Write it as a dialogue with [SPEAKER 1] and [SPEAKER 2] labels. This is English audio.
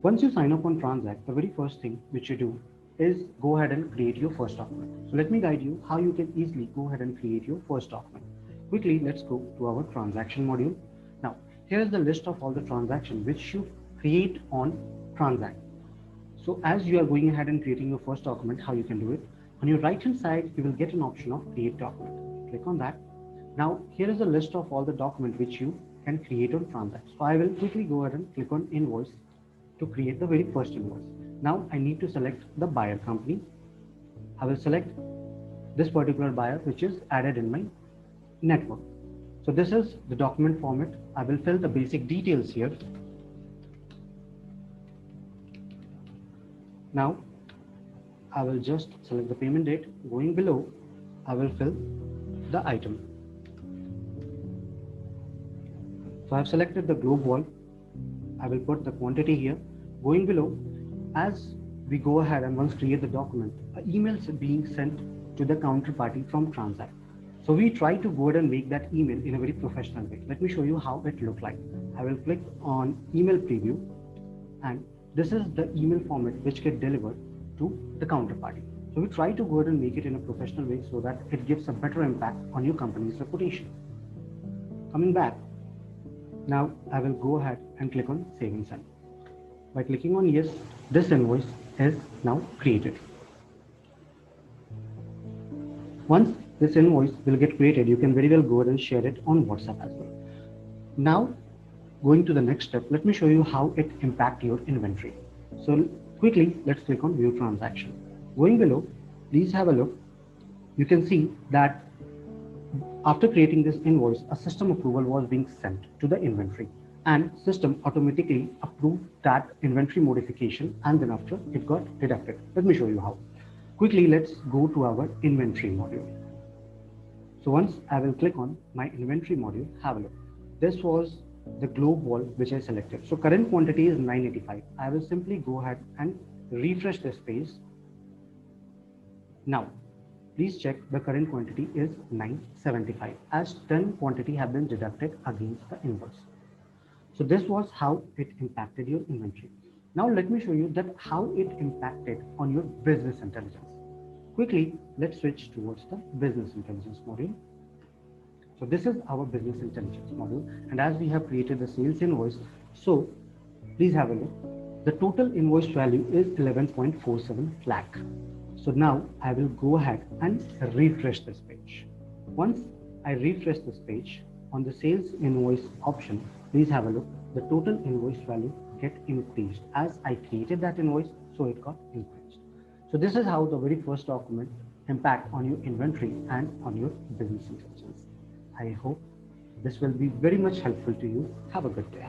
[SPEAKER 1] Once you sign up on TranZact, the very first thing which you do is go ahead and create your first document. So let me guide you how you can easily go ahead and create your first document. Quickly, let's go to our transaction module. Now, here is the list of all the transactions which you create on TranZact. So as you are going ahead and creating your first document, how you can do it, on your right hand side, you will get an option of create document. Click on that. Now, here is a list of all the documents which you can create on TranZact. So I will quickly go ahead and click on invoice to create the very first invoice. Now I need to select the buyer company. I will select this particular buyer which is added in my network. So this is the document format. I will fill the basic details here. Now I will just select the payment date. Going below, I will fill the item. So I have selected the globe wall. I will put the quantity here. Going below, as we go ahead and once create the document, an email is being sent to the counterparty from TranZact. So we try to go ahead and make that email in a very professional way. Let me show you how it looks like. I will click on email preview, and this is the email format which get delivered to the counterparty. So we try to go ahead and make it in a professional way so that it gives a better impact on your company's reputation. Coming back, now I will go ahead and click on save and send. By clicking on yes, this invoice is now created. Once this invoice will get created, you can very well go ahead and share it on WhatsApp as well. Now, going to the next step, let me show you how it impacts your inventory. So quickly, let's click on view transaction. Going below, please have a look. You can see that after creating this invoice, a system approval was being sent to the inventory, and system automatically approved that inventory modification, and then after it got deducted. Let me show you how. Quickly, let's go to our inventory module. So once I will click on my inventory module, have a look. This was the globe wall which I selected. So current quantity is 985. I will simply go ahead and refresh this page. Now, please check the current quantity is 975 as 10 quantity have been deducted against the invoice. So this was how it impacted your inventory. Now let me show you that how it impacted on your business intelligence. Quickly, let's switch towards the business intelligence module. So this is our business intelligence module, and as we have created the sales invoice, so please have a look. The total invoice value is 11.47 lakh. So now I will go ahead and refresh this page. Once I refresh this page, on the sales invoice option, please have a look. The total invoice value get increased as I created that invoice, so it got increased. So this is how the very first document impact on your inventory and on your business intelligence. I hope this will be very much helpful to you. Have a good day.